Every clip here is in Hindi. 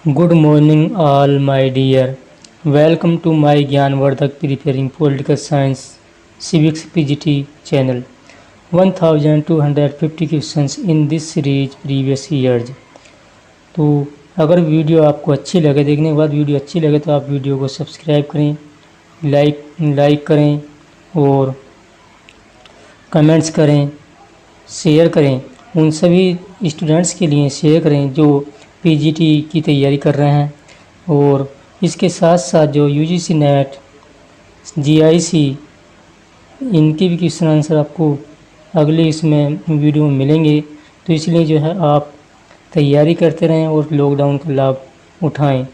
Good morning, all my dear. Welcome to my Gyanvardhak Preparing Political Science Civics PGT channel. 1250 questions in this series previous years. तो अगर वीडियो आपको अच्छी लगे, देखने के बाद वीडियो अच्छी लगे तो आप वीडियो को सब्सक्राइब करें, लाइक करें और कमेंट्स करें, शेयर करें। उन सभी स्टूडेंट्स के लिए शेयर करें जो पीजीटी की तैयारी कर रहे हैं, और इसके साथ साथ जो यूजीसी नेट, जीआईसी, इनके भी क्वेश्चन आंसर आपको अगले इसमें वीडियो में मिलेंगे। तो इसलिए जो है आप तैयारी करते रहें और लॉकडाउन का लाभ उठाएं।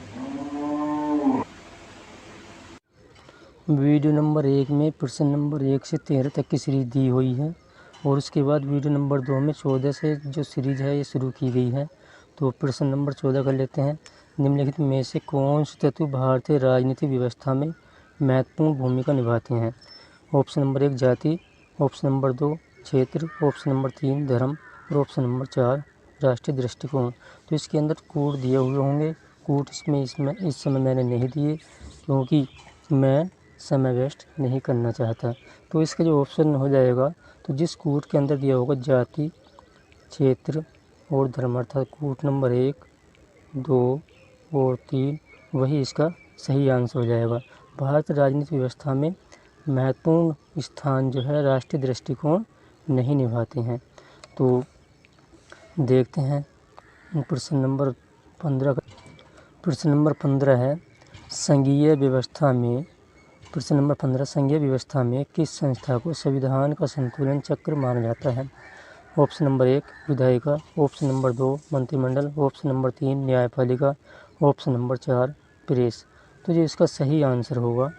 वीडियो नंबर 1 में प्रश्न नंबर 1 से 13 तक की सीरीज दी हुई है, और उसके बाद वीडियो नंबर 2 में 14 से जो सीरीज है ये शुरू की गई है। तो प्रश्न नंबर 14 कर लेते हैं। निम्नलिखित में से कौन से तत्व भारतीय राजनीतिक व्यवस्था में महत्वपूर्ण भूमिका निभाते हैं? ऑप्शन नंबर 1 जाति, ऑप्शन नंबर 2 क्षेत्र, ऑप्शन नंबर 3 धर्म और ऑप्शन नंबर 4 राष्ट्रीय दृष्टिकोण। तो इसके अंदर कूट दिए हुए होंगे। कूट इसमें इस समय मैंने नहीं दिए क्योंकि मैं समय वेस्ट नहीं करना चाहता। तो इसका जो ऑप्शन हो जाएगा, तो जिस कूट के अंदर दिया होगा जाति, क्षेत्र और धर्म, अर्थात कूट नंबर 1, 2 और 3, वही इसका सही आंसर हो जाएगा। भारत राजनीतिक व्यवस्था में महत्वपूर्ण स्थान जो है राष्ट्रीय दृष्टिकोण नहीं निभाते हैं। तो देखते हैं प्रश्न नंबर 15 का। प्रश्न नंबर 15 है संघीय व्यवस्था में। प्रश्न नंबर 15 संघीय व्यवस्था में किस संस्था को संविधान का संतुलन चक्र माना जाता है? ऑप्शन नंबर 1 विधायिका, ऑप्शन नंबर 2 मंत्रिमंडल, ऑप्शन नंबर 3 न्यायपालिका, ऑप्शन नंबर 4 प्रेस। तो जो इसका सही आंसर होगा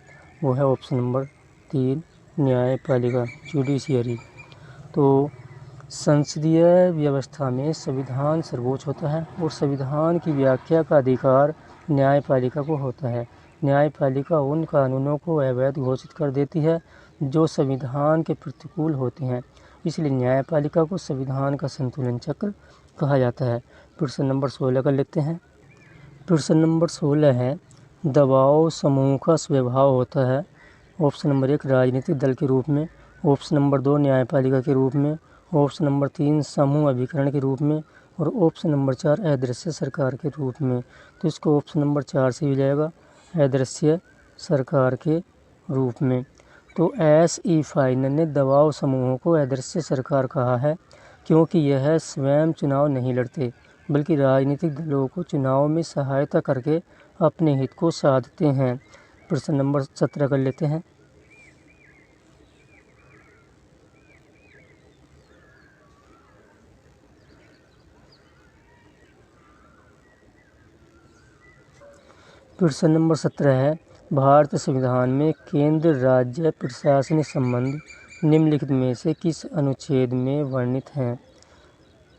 वो है ऑप्शन नंबर 3 न्यायपालिका, जुडिशियरी। तो संसदीय व्यवस्था में संविधान सर्वोच्च होता है और संविधान की व्याख्या का अधिकार न्यायपालिका को होता है। न्यायपालिका उन कानूनों को अवैध घोषित कर देती है जो संविधान के प्रतिकूल होते हैं, इसलिए न्यायपालिका को संविधान का संतुलन चक्र कहा जाता है। प्रश्न नंबर 16 कर लेते हैं। प्रश्न नंबर 16 है दबाव समूह का स्वभाव होता है। ऑप्शन नंबर 1 राजनीतिक दल के रूप में, ऑप्शन नंबर 2 न्यायपालिका के रूप में, ऑप्शन नंबर 3 समूह अभिकरण के रूप में और ऑप्शन नंबर 4 अदृश्य सरकार के रूप में। तो इसको ऑप्शन नंबर 4 से हो जाएगा, अदृश्य सरकार के रूप में। तो SE फाइनल ने दबाव समूहों को अदृश्य सरकार कहा है क्योंकि यह स्वयं चुनाव नहीं लड़ते बल्कि राजनीतिक दलों को चुनाव में सहायता करके अपने हित को साधते हैं। प्रश्न नंबर 17 कर लेते हैं। प्रश्न नंबर 17 है भारतीय संविधान में केंद्र राज्य प्रशासनिक संबंध निम्नलिखित में से किस अनुच्छेद में वर्णित हैं?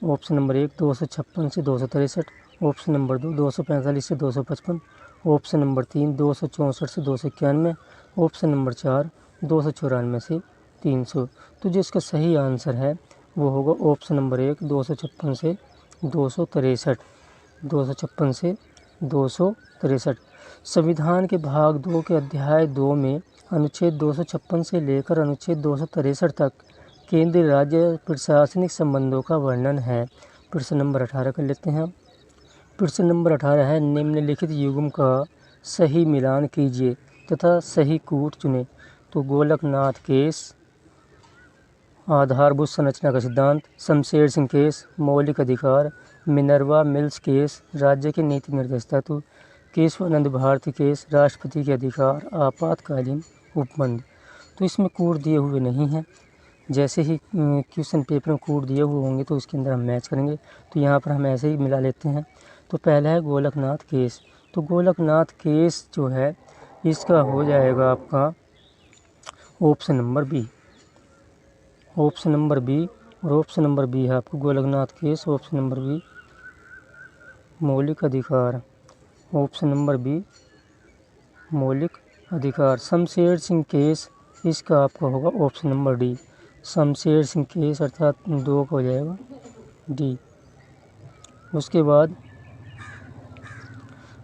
ऑप्शन नंबर 1 256 से 263, ऑप्शन नंबर 2 245 से 255, ऑप्शन नंबर 3 264 से 291, ऑप्शन नंबर 4 294 से 300। तो जो इसका सही आंसर है वो होगा ऑप्शन नंबर 1 256 से 263, 256 से 263। संविधान के भाग 2 के अध्याय 2 में अनुच्छेद 256 से लेकर अनुच्छेद 263 तक केंद्रीय राज्य प्रशासनिक संबंधों का वर्णन है। प्रश्न नंबर 18 कर लेते हैं। प्रश्न नंबर 18 है निम्नलिखित युग्म का सही मिलान कीजिए तथा सही कूट चुनें। तो गोलकनाथ केस, आधारभूत संरचना का सिद्धांत, शमशेर सिंह केस, मौलिक अधिकार, मिनर्वा मिल्स केस, राज्य के नीति निर्देश तत्व, केशवानंद भारती केस, राष्ट्रपति के अधिकार, आपातकालीन उपबंध। तो इसमें कूट दिए हुए नहीं हैं। जैसे ही क्वेश्चन पेपर में कूट दिए हुए होंगे तो इसके अंदर हम मैच करेंगे। तो यहाँ पर हम ऐसे ही मिला लेते हैं। तो पहला है गोलकनाथ केस। तो गोलकनाथ केस जो है इसका हो जाएगा आपका option number B. Option number B और ऑप्शन नंबर बी है आपको Golaknath case, option number B. मौलिक अधिकार, ऑप्शन नंबर बी मौलिक अधिकार। शमशेर सिंह केस इसका आपका होगा option number D, Shamsher Singh case, अर्थात 2 का हो जाएगा डी। उसके बाद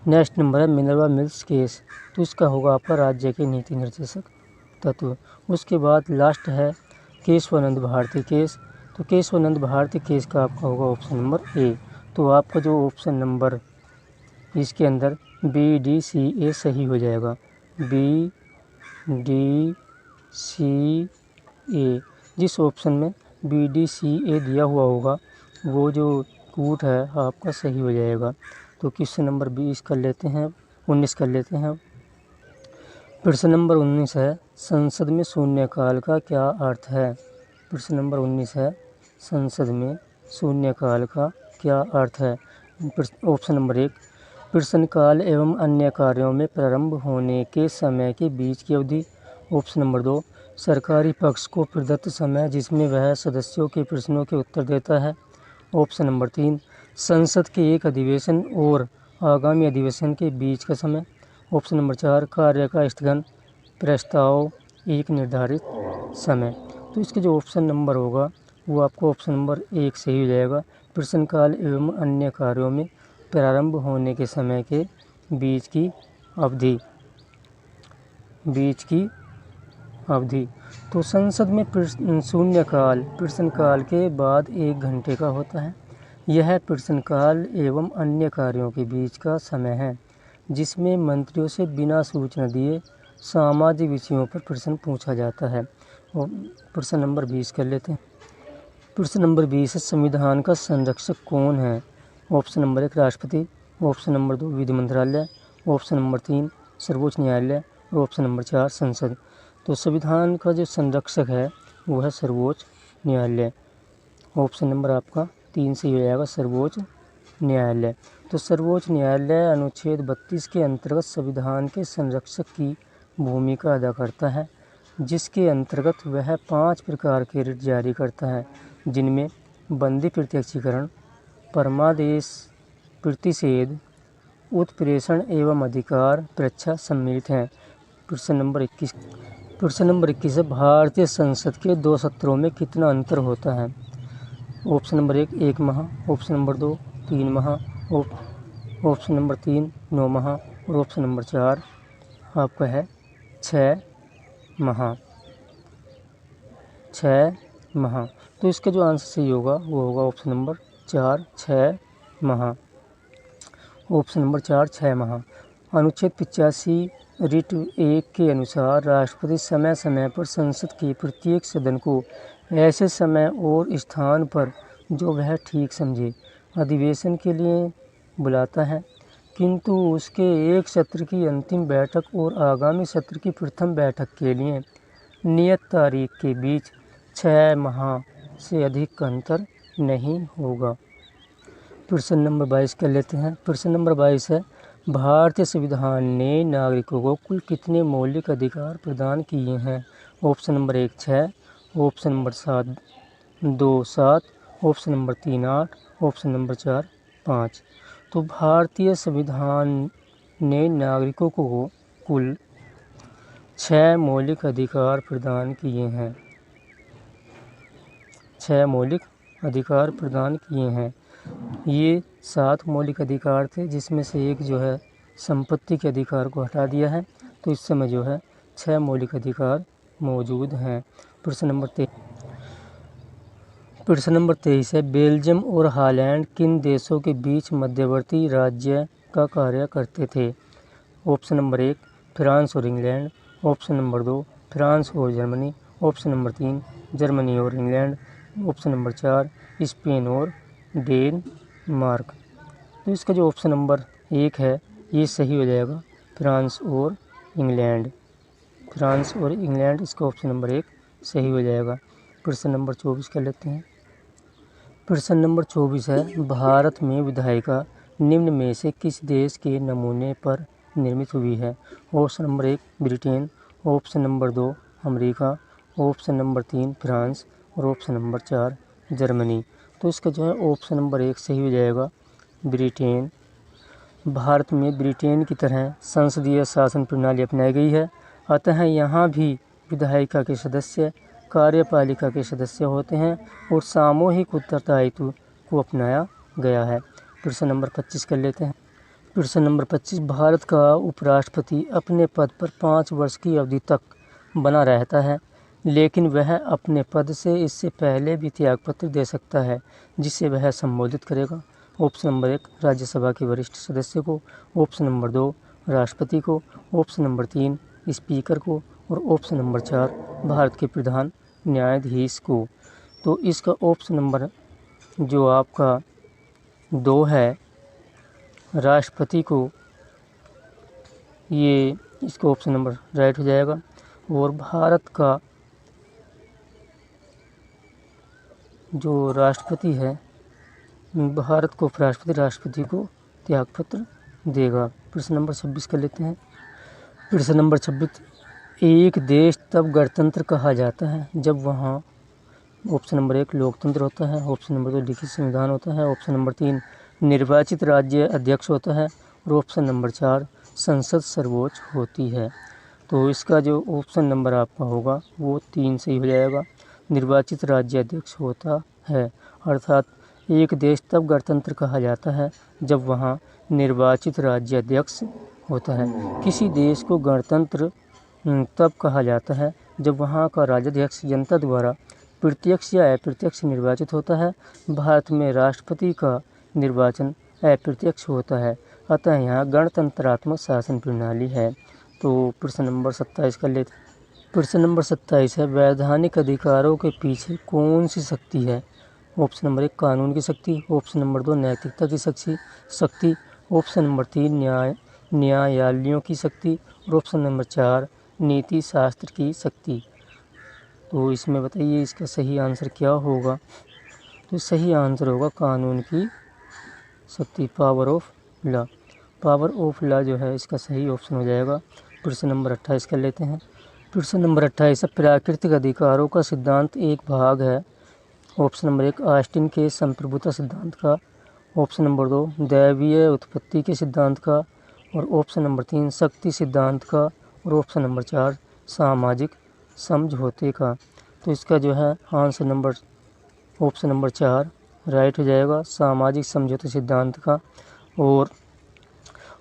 नेक्स्ट नंबर है मिनर्वा मिल्स केस, तो इसका होगा आपका राज्य के नीति निर्देशक तत्व। उसके बाद लास्ट है केशवानंद भारती केस, तो केशवानंद भारती केस का आपका होगा ऑप्शन नंबर ए। तो आपका जो ऑप्शन नंबर इसके अंदर बी डी सी ए सही हो जाएगा। बी डी सी ए, जिस ऑप्शन में बी डी सी ए दिया हुआ होगा वो जो कूट है आपका सही हो जाएगा। तो क्वेश्चन नंबर 20 कर लेते हैं, 19 कर लेते हैं। प्रश्न नंबर 19 है संसद में शून्यकाल का क्या अर्थ है। प्रश्न नंबर 19 है संसद में शून्यकाल का क्या अर्थ है। ऑप्शन नंबर 1 प्रश्नकाल एवं अन्य कार्यों में प्रारंभ होने के समय के बीच की अवधि। ऑप्शन नंबर 2 सरकारी पक्ष को प्रदत्त समय जिसमें वह सदस्यों के प्रश्नों के उत्तर देता है। ऑप्शन नंबर 3 संसद के एक अधिवेशन और आगामी अधिवेशन के बीच का समय। ऑप्शन नंबर 4 कार्य का स्थगन प्रस्ताव एक निर्धारित समय। तो इसके जो ऑप्शन नंबर होगा वो आपको ऑप्शन नंबर 1 सही हो जाएगा। प्रश्नकाल एवं अन्य कार्यों में प्रारंभ होने के समय के बीच की अवधि, तो संसद में शून्यकाल प्रश्नकाल के बाद 1 घंटे का होता है। यह प्रश्नकाल एवं अन्य कार्यों के बीच का समय है जिसमें मंत्रियों से बिना सूचना दिए सामाजिक विषयों पर प्रश्न पूछा जाता है। और प्रश्न नंबर 20 कर लेते हैं। प्रश्न नंबर 20 है संविधान का संरक्षक कौन है। ऑप्शन नंबर 1 राष्ट्रपति, ऑप्शन नंबर 2 विधि मंत्रालय, ऑप्शन नंबर 3 सर्वोच्च न्यायालय और ऑप्शन नंबर 4 संसद। तो संविधान का जो संरक्षक है वो है सर्वोच्च न्यायालय। ऑप्शन नंबर आपका 3 से हो जाएगा सर्वोच्च न्यायालय। तो सर्वोच्च न्यायालय अनुच्छेद 32 के अंतर्गत संविधान के संरक्षक की भूमिका अदा करता है, जिसके अंतर्गत वह 5 प्रकार के रिट जारी करता है जिनमें बंदी प्रत्यक्षीकरण, परमादेश प्रतिषेध, उत्प्रेषण एवं अधिकार परीक्षा सम्मिलित हैं। प्रश्न नंबर 21 है भारतीय संसद के 2 सत्रों में कितना अंतर होता है। ऑप्शन नंबर 1 माह, ऑप्शन नंबर 2 3 माह, ऑप्शन नंबर 3 9 माह और ऑप्शन नंबर 4 आपका है 6 माह। तो इसका जो आंसर सही होगा वो होगा ऑप्शन नंबर 4 6 माह। ऑप्शन नंबर 4 6 माह। अनुच्छेद 85 रिट 1 के अनुसार राष्ट्रपति समय समय पर संसद के प्रत्येक सदन को ऐसे समय और स्थान पर जो वह ठीक समझे अधिवेशन के लिए बुलाता है, किंतु उसके एक सत्र की अंतिम बैठक और आगामी सत्र की प्रथम बैठक के लिए नियत तारीख के बीच 6 माह से अधिक का अंतर नहीं होगा। प्रश्न नंबर 22 कर लेते हैं। प्रश्न नंबर 22 है भारतीय संविधान ने नागरिकों को कुल कितने मौलिक अधिकार प्रदान किए हैं। Option number 1 6, option number 2 7, option number 3 8, option number 4 5। तो भारतीय संविधान ने नागरिकों को कुल 6 मौलिक अधिकार प्रदान किए हैं। 6 मौलिक अधिकार प्रदान किए हैं। ये 7 मौलिक अधिकार थे जिसमें से एक जो है संपत्ति के अधिकार को हटा दिया है, तो इस समय जो है 6 मौलिक अधिकार मौजूद हैं। प्रश्न नंबर 23 है बेल्जियम और हॉलैंड किन देशों के बीच मध्यवर्ती राज्य का कार्य करते थे। ऑप्शन नंबर 1 फ्रांस और इंग्लैंड, ऑप्शन नंबर 2 फ्रांस और जर्मनी, ऑप्शन नंबर 3 जर्मनी और इंग्लैंड, ऑप्शन नंबर 4 स्पेन और डेनमार्क। तो इसका जो ऑप्शन नंबर 1 है ये सही हो जाएगा फ्रांस और इंग्लैंड। इसका ऑप्शन नंबर 1 सही हो जाएगा। प्रश्न नंबर 24 कर लेते हैं। प्रश्न नंबर 24 है भारत में विधायिका निम्न में से किस देश के नमूने पर निर्मित हुई है। Option number 1 Britain, option number 2 America, option number 3 France और ऑप्शन नंबर 4 जर्मनी। तो इसका जो है ऑप्शन नंबर 1 सही हो जाएगा ब्रिटेन। भारत में ब्रिटेन की तरह संसदीय शासन प्रणाली अपनाई गई है, अतः यहाँ भी विधायिका के सदस्य कार्यपालिका के सदस्य होते हैं और सामूहिक उत्तरदायित्व को अपनाया गया है। प्रश्न नंबर 25 कर लेते हैं। प्रश्न नंबर 25, भारत का उपराष्ट्रपति अपने पद पर 5 वर्ष की अवधि तक बना रहता है, लेकिन वह अपने पद से इससे पहले भी त्यागपत्र दे सकता है, जिसे वह संबोधित करेगा। ऑप्शन नंबर 1, राज्यसभा के वरिष्ठ सदस्य को। ऑप्शन नंबर 2, राष्ट्रपति को। ऑप्शन नंबर 3, स्पीकर को। और ऑप्शन नंबर 4, भारत के प्रधान न्यायाधीश को। तो इसका ऑप्शन नंबर जो आपका 2 है, राष्ट्रपति को, ये इसका ऑप्शन नंबर राइट हो जाएगा। और भारत का जो राष्ट्रपति है, भारत को राष्ट्रपति को त्यागपत्र देगा। प्रश्न नंबर 26 कर लेते हैं। प्रश्न नंबर 26, एक देश तब गणतंत्र कहा जाता है जब वहाँ ऑप्शन नंबर 1 लोकतंत्र होता है। ऑप्शन नंबर 2 लिखित संविधान होता है। ऑप्शन नंबर 3 निर्वाचित राज्य अध्यक्ष होता है। और ऑप्शन नंबर 4 संसद सर्वोच्च होती है। तो इसका जो ऑप्शन नंबर आपका होगा वो 3 सही हो जाएगा। निर्वाचित राज्य अध्यक्ष होता है, अर्थात एक देश तब गणतंत्र कहा जाता है जब वहाँ निर्वाचित राज्य अध्यक्ष होता है। किसी देश को गणतंत्र तब कहा जाता है जब वहाँ का राज्याध्यक्ष जनता द्वारा प्रत्यक्ष या अप्रत्यक्ष निर्वाचित होता है। भारत में राष्ट्रपति का निर्वाचन अप्रत्यक्ष होता है, अतः यहाँ गणतंत्रात्मक शासन प्रणाली है। तो प्रश्न नंबर 27 कर लेते हैं। प्रश्न नंबर 27 है, वैधानिक अधिकारों के पीछे कौन सी शक्ति है? ऑप्शन नंबर 1 कानून की शक्ति। ऑप्शन नंबर 2 नैतिकता की शक्ति। ऑप्शन नंबर 3 न्यायालयों की शक्ति। और ऑप्शन नंबर 4 नीति शास्त्र की शक्ति। तो इसमें बताइए इसका सही आंसर क्या होगा? तो सही आंसर होगा कानून की शक्ति, power of law. Power of law जो है इसका सही ऑप्शन हो जाएगा। प्रश्न नंबर 28 कर लेते हैं। प्रश्न नंबर 28 है, प्राकृतिक अधिकारों का सिद्धांत एक भाग है। ऑप्शन नंबर 1 ऑस्टिन के संप्रभुता सिद्धांत का। ऑप्शन नंबर 2 दैवीय उत्पत्ति के सिद्धांत का। और ऑप्शन नंबर 3 शक्ति सिद्धांत का। और ऑप्शन नंबर 4 सामाजिक समझौते का। तो इसका जो है answer number option number 4 right हो जाएगा, सामाजिक समझौते सिद्धांत का। और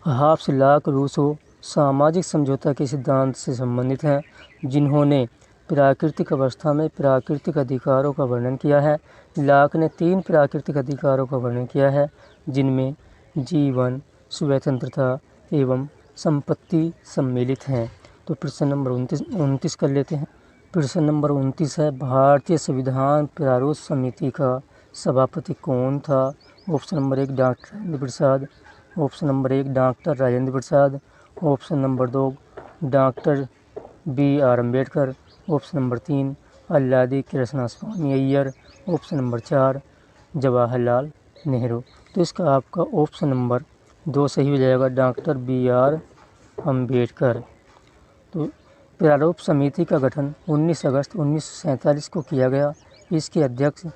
हाफ्स लॉक रूसो सामाजिक समझौता के सिद्धांत से संबंधित हैं, जिन्होंने प्राकृतिक अवस्था में प्राकृतिक अधिकारों का वर्णन किया है। लॉक ने 3 प्राकृतिक अधिकारों का वर्णन किया है, जिनमें जीवन, स्वतंत्रता एवं संपत्ति सम्मिलित हैं। तो प्रश्न नंबर 29 कर लेते हैं। प्रश्न नंबर 29 है, भारतीय संविधान प्रारूप समिति का सभापति कौन था? Option number 1 doctor Rajendra Prasad. Option number 1 doctor Rajendra Prasad. Option number 2 doctor B.R. Ambedkar. Option number 3 Alladi Krishnaswami Ayyar. Option number 4 Jawaharlal Nehru. तो इसका आपका ऑप्शन नंबर 2 सही हो जाएगा, डॉक्टर B.R. अम्बेडकर। तो प्रारूप समिति का गठन 19 अगस्त 1947 को किया गया। इसके अध्यक्ष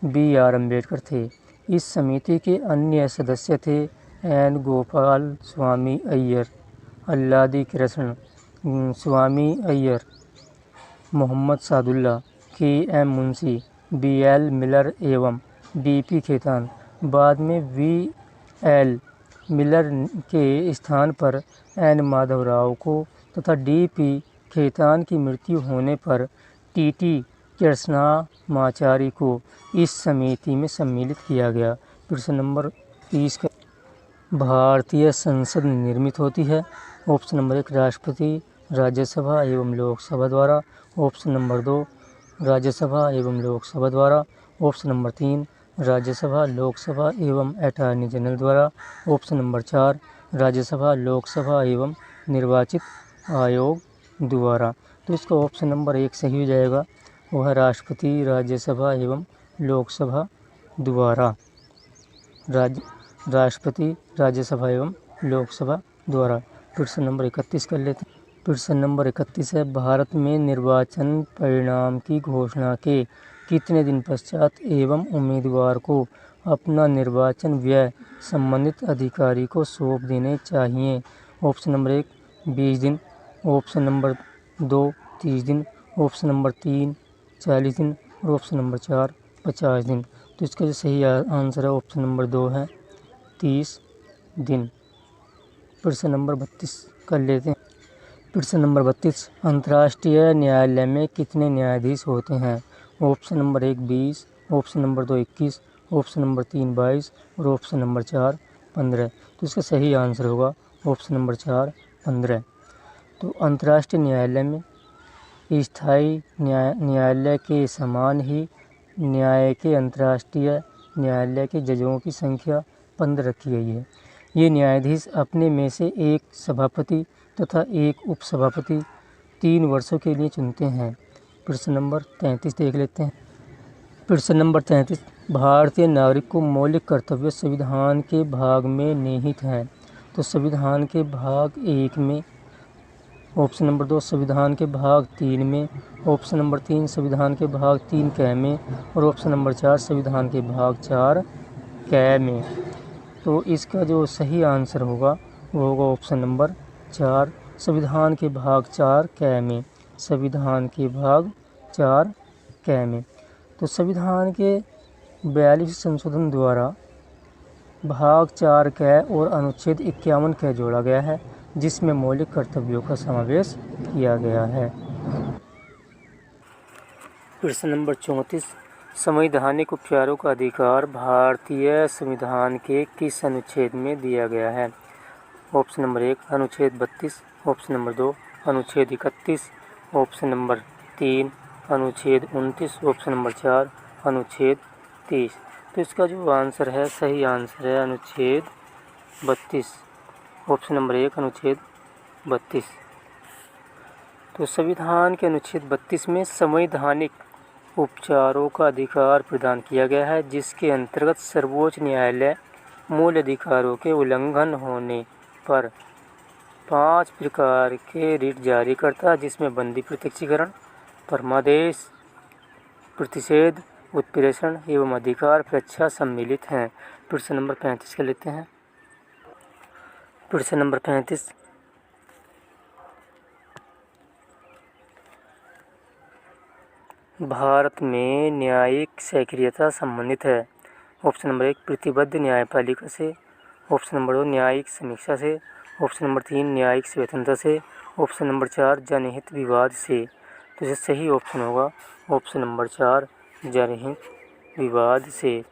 B.R. अम्बेडकर थे। इस समिति के अन्य सदस्य थे N. Gopal Swami Ayyar, Alladi Krishna Swami Ayyar, Mohammad Saadulla, K.M. Munshi, B.L. Mitter एवं D.P. खेतान। बाद में V.L. मिलर के स्थान पर N. माधव राव को तथा D.P. खेतान की मृत्यु होने पर T.T. कृष्णामाचारी को इस समिति में सम्मिलित किया गया। प्रश्न नंबर 30 का, भारतीय संसद निर्मित होती है। ऑप्शन नंबर 1 राष्ट्रपति, राज्यसभा एवं लोकसभा द्वारा। ऑप्शन नंबर 2 राज्यसभा एवं लोकसभा द्वारा। ऑप्शन नंबर 3 राज्यसभा, लोकसभा एवं अटॉर्नी जनरल द्वारा। ऑप्शन नंबर 4 राज्यसभा, लोकसभा एवं निर्वाचित आयोग द्वारा। तो इसका ऑप्शन नंबर 1 सही हो जाएगा, वह राष्ट्रपति, राज्यसभा एवं लोकसभा द्वारा। राष्ट्रपति, राज्यसभा एवं लोकसभा द्वारा। प्रश्न नंबर 31 कर लेते हैं। प्रश्न नंबर 31 है, भारत में निर्वाचन परिणाम की घोषणा के कितने दिन पश्चात एवं उम्मीदवार को अपना निर्वाचन व्यय संबंधित अधिकारी को सौंप देने चाहिए? ऑप्शन नंबर 1 20 दिन। ऑप्शन नंबर 2 30 दिन। ऑप्शन नंबर 3 40 दिन। और ऑप्शन नंबर 4 50 दिन। तो इसका जो सही आंसर है ऑप्शन नंबर 2 है 30 दिन। प्रश्न नंबर 32 कर लेते हैं। प्रश्न नंबर 32, अंतर्राष्ट्रीय न्यायालय में कितने न्यायाधीश होते हैं? Option number 1 20, option number 2 21, option number 3 22 और ऑप्शन नंबर 4 15। तो इसका सही आंसर होगा ऑप्शन नंबर 4 15। तो अंतर्राष्ट्रीय न्यायालय में स्थायी न्यायालय के समान ही न्याय के अंतर्राष्ट्रीय न्यायालय के जजों की संख्या 15 रखी गई है। ये न्यायाधीश अपने में से एक सभापति तथा एक उपसभापति 3 वर्षों के लिए चुनते हैं। प्रश्न नंबर 33 देख लेते हैं। प्रश्न नंबर 33, भारतीय नागरिक को मौलिक कर्तव्य संविधान के भाग में निहित हैं। तो संविधान के भाग 1 में, ऑप्शन नंबर 2 संविधान के भाग 3 में, ऑप्शन नंबर 3 संविधान के भाग 3 क में और ऑप्शन नंबर 4 संविधान के भाग 4 क में। तो इसका जो सही आंसर होगा वो होगा ऑप्शन नंबर 4 संविधान के भाग 4 क में। संविधान के भाग 4 क में। तो संविधान के 42 संशोधन द्वारा भाग 4 क और अनुच्छेद 51 क जोड़ा गया है, जिसमें मौलिक कर्तव्यों का समावेश किया गया है। प्रश्न नंबर 34, संवैधानिक उपचारों का अधिकार भारतीय संविधान के किस अनुच्छेद में दिया गया है? ऑप्शन नंबर 1 अनुच्छेद 32, ऑप्शन नंबर 2 अनुच्छेद 31, ऑप्शन नंबर 3 अनुच्छेद 29, ऑप्शन नंबर 4 अनुच्छेद 30। तो इसका जो आंसर है, सही आंसर है अनुच्छेद 32, ऑप्शन नंबर 1 अनुच्छेद 32। तो संविधान के अनुच्छेद 32 में संवैधानिक उपचारों का अधिकार प्रदान किया गया है, जिसके अंतर्गत सर्वोच्च न्यायालय मूल अधिकारों के उल्लंघन होने पर 5 प्रकार के रिट जारी करता है, जिसमें बंदी प्रत्यक्षीकरण, परमादेश, प्रतिषेध, उत्प्रेषण एवं अधिकार परीक्षा सम्मिलित हैं। प्रश्न नंबर 35 कर लेते हैं। प्रश्न नंबर 35, भारत में न्यायिक सक्रियता संबंधित है। ऑप्शन नंबर 1 प्रतिबद्ध न्यायपालिका से, ऑप्शन नंबर 2 न्यायिक समीक्षा से, ऑप्शन नंबर 3 न्यायिक स्वतंत्रता से, ऑप्शन नंबर 4 जनहित विवाद से। तो इसका सही ऑप्शन होगा ऑप्शन नंबर 4 जनहित विवाद से।